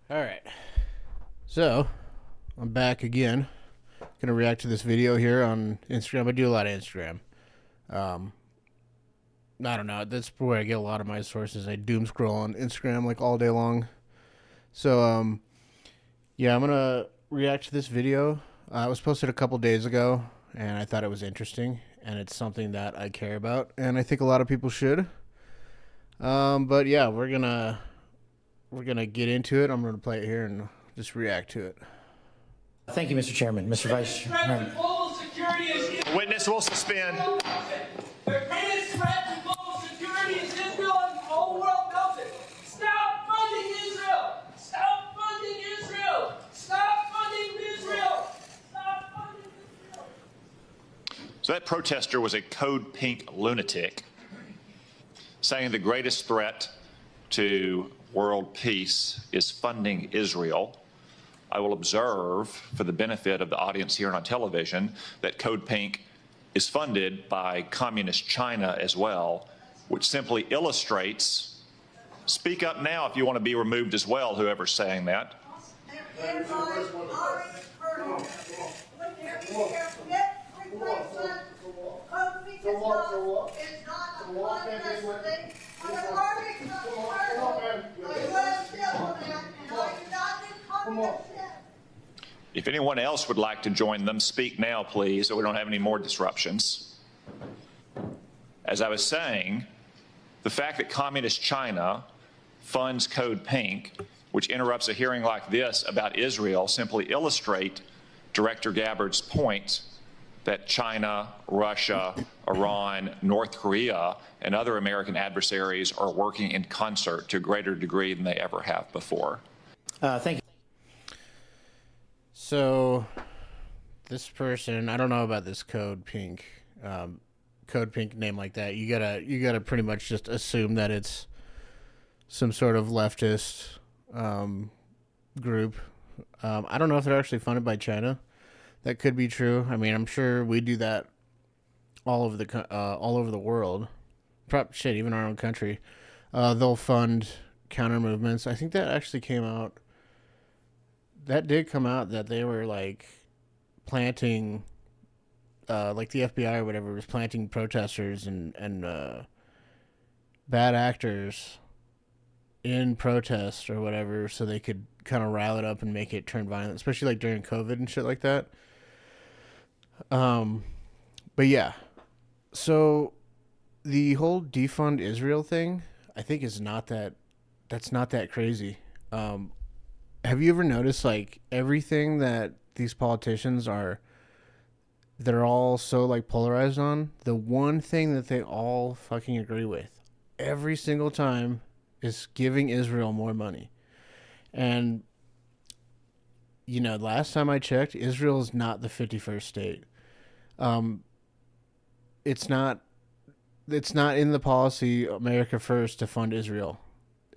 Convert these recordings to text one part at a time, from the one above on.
All right. So, I'm back again. Gonna react to this video here on Instagram. I do a lot of Instagram. Um, I don't know. That's where I get a lot of my sources. I doom scroll on Instagram like all day long. So, yeah, I'm gonna react to this video. It was posted a couple days ago, and I thought it was interesting, and it's something that I care about, and I think a lot of people should. But yeah, we're gonna get into it. I'm gonna play it here and just react to it. Thank you, Mr. Chairman. Mr. Vice Chairman. Witness will suspend. The greatest threat to global security is Israel, and the whole world knows it. Stop funding Israel! Stop funding Israel! Stop funding Israel! Stop funding Israel! So that protester was a code pink lunatic saying the greatest threat to world peace is funding Israel. I will observe, for the benefit of the audience here on television, that Code Pink is funded by Communist China as well, which simply illustrates, speak up now if you want to be removed as well, whoever's saying that. If anyone else would like to join them, speak now, please, so we don't have any more disruptions. As I was saying, the fact that Communist China funds Code Pink, which interrupts a hearing like this about Israel, simply illustrate Director Gabbard's point that China, Russia, Iran, North Korea, and other American adversaries are working in concert to a greater degree than they ever have before. Thank you. So, this person, I don't know about this Code Pink name like that. You gotta pretty much just assume that it's some sort of leftist group. I don't know if they're actually funded by China. That could be true. I mean, I'm sure we do that all over the world. Shit, even our own country. They'll fund counter movements. I think that actually came out. That did come out that they were like planting, like the FBI or whatever was planting protesters and bad actors in protest or whatever, so they could kind of rile it up and make it turn violent, especially like during COVID and shit like that. But yeah, so the whole defund Israel thing, I think is not that. That's not that crazy. Have you ever noticed like everything that these politicians are, they're all so like polarized on? The one thing that they all fucking agree with every single time is giving Israel more money. And you know, last time I checked, Israel is not the 51st state. It's not. It's not in the policy America First to fund Israel.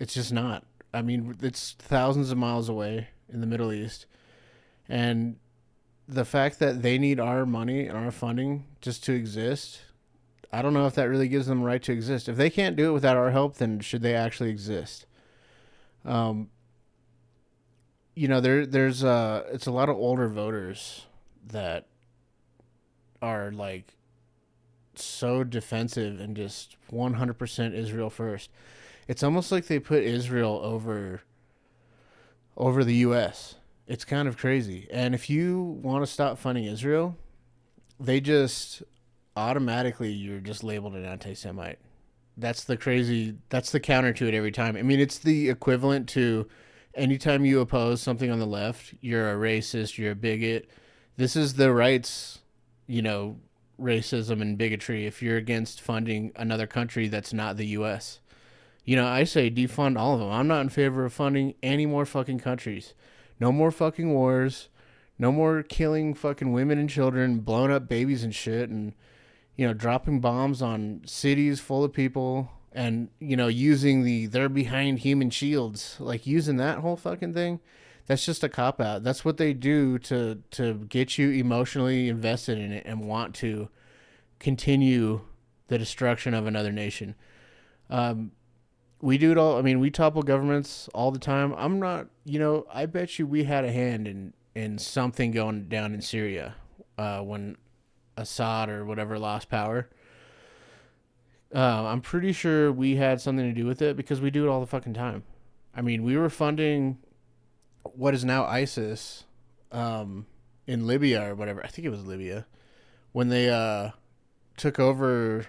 It's just not. I mean, it's thousands of miles away in the Middle East, and the fact that they need our money and our funding just to exist, I don't know if that really gives them the right to exist. If they can't do it without our help, then should they actually exist? You know, there's it's a lot of older voters that are like so defensive and just 100% Israel first. It's almost like they put Israel over the U.S. It's kind of crazy. And if you want to stop funding Israel, they just automatically, you're just labeled an anti-Semite. That's the counter to it every time. I mean, it's the equivalent to anytime you oppose something on the left, you're a racist, you're a bigot. This is the right's, you know, racism and bigotry if you're against funding another country that's not the U.S. You know, I say defund all of them. I'm not in favor of funding any more fucking countries. No more fucking wars. No more killing fucking women and children, blowing up babies and shit, and, you know, dropping bombs on cities full of people, and, you know, using they're behind human shields, like using that whole fucking thing. That's just a cop out. That's what they do to get you emotionally invested in it and want to continue the destruction of another nation. We do it all. I mean, we topple governments all the time. I'm not, I bet you we had a hand in something going down in Syria when Assad or whatever lost power. I'm pretty sure we had something to do with it because we do it all the fucking time. I mean, we were funding what is now ISIS in Libya or whatever. I think it was Libya when they took over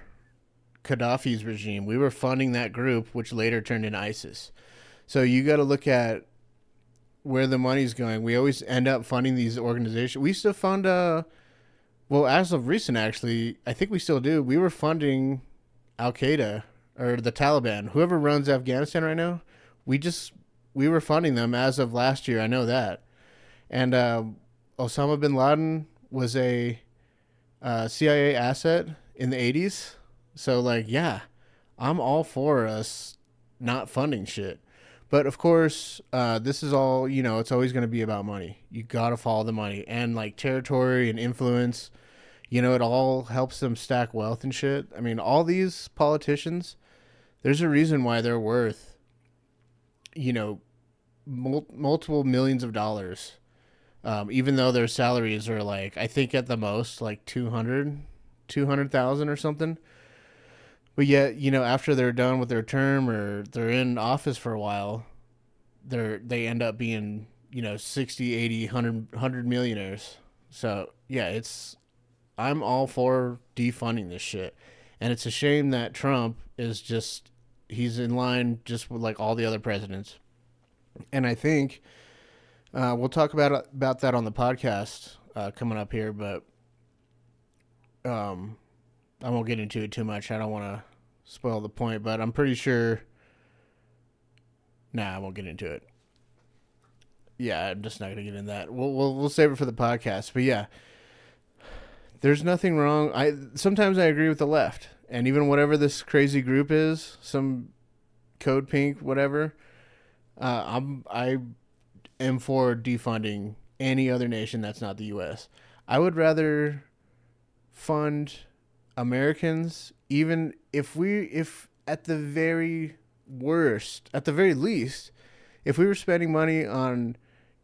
Gaddafi's regime. We were funding that group, which later turned into ISIS. So you got to look at where the money's going. We always end up funding these organizations. We used to fund, well, as of recent, actually, I think we still do. We were funding Al Qaeda or the Taliban, whoever runs Afghanistan right now. We were funding them as of last year. I know that. And Osama bin Laden was a CIA asset in the 80s. So, like, yeah, I'm all for us not funding shit. But, of course, this is all, it's always going to be about money. You got to follow the money. And, like, territory and influence, it all helps them stack wealth and shit. I mean, all these politicians, there's a reason why they're worth, multiple millions of dollars. Even though their salaries are, like, I think at the most, like, 200,000 or something. But yet, after they're done with their term or they're in office for a while, they end up being, 60, 80, 100 millionaires. So, yeah, I'm all for defunding this shit. And it's a shame that Trump is he's in line just with like all the other presidents. And I think we'll talk about that on the podcast coming up here, but I won't get into it too much. I don't want to spoil the point, but I'm pretty sure. Nah, I won't get into it. Yeah, I'm just not gonna get into that. We'll save it for the podcast. But yeah, there's nothing wrong. Sometimes I agree with the left, and even whatever this crazy group is, some Code Pink, whatever. I am for defunding any other nation that's not the U.S. I would rather fund Americans, even if at the very least, if we were spending money on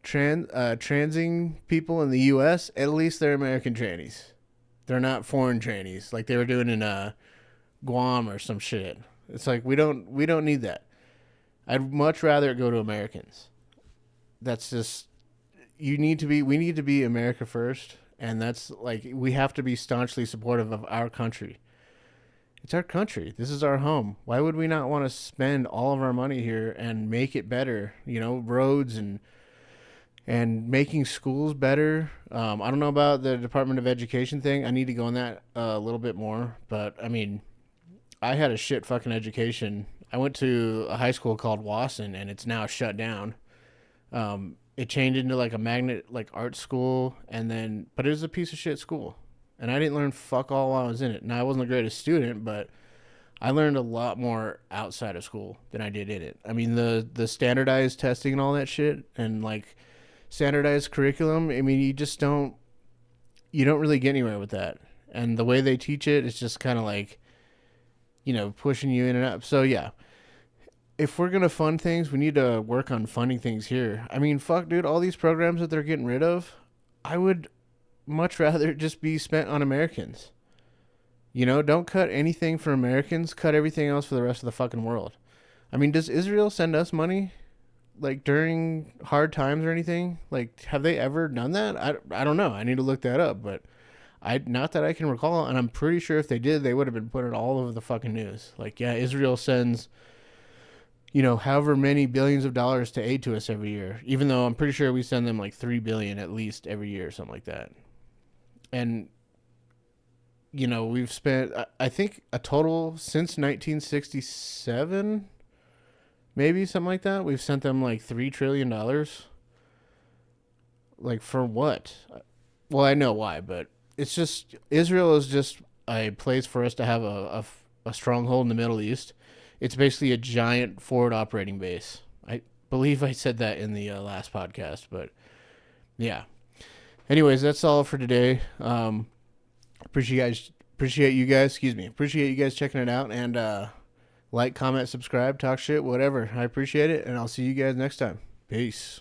transing people in the U.S., at least they're American trannies. They're not foreign trannies like they were doing in Guam or some shit. It's like we don't need that. I'd much rather it go to Americans. That's just we need to be America first. And that's like, we have to be staunchly supportive of our country. It's our country. This is our home. Why would we not want to spend all of our money here and make it better? Roads and making schools better. I don't know about the Department of Education thing. I need to go on that a little bit more. But, I mean, I had a shit fucking education. I went to a high school called Wasson, and it's now shut down. It changed into like a magnet, like art school, but it was a piece of shit school. And I didn't learn fuck all while I was in it. Now, I wasn't the greatest student, but I learned a lot more outside of school than I did in it. I mean, the standardized testing and all that shit, and like standardized curriculum, I mean, you don't really get anywhere with that. And the way they teach it is just kind of like, pushing you in and up. So yeah, if we're going to fund things, we need to work on funding things here. I mean, fuck, dude, all these programs that they're getting rid of, I would much rather just be spent on Americans. Don't cut anything for Americans, cut everything else for the rest of the fucking world. I mean, does Israel send us money, like, during hard times or anything? Like, have they ever done that? I don't know. I need to look that up, but not that I can recall, and I'm pretty sure if they did, they would have been putting it all over the fucking news. Like, yeah, Israel sends however many billions of dollars to aid to us every year, even though I'm pretty sure we send them like 3 billion at least every year or something like that. And, we've spent, I think, a total since 1967, maybe something like that. We've sent them like $3 trillion. Like, for what? Well, I know why, but it's just, Israel is just a place for us to have a stronghold in the Middle East. It's basically a giant forward operating base. I believe I said that in the last podcast, but yeah. Anyways, that's all for today. Appreciate you guys checking it out, and Like, comment, subscribe, talk shit, whatever. I appreciate it, and I'll see you guys next time. Peace.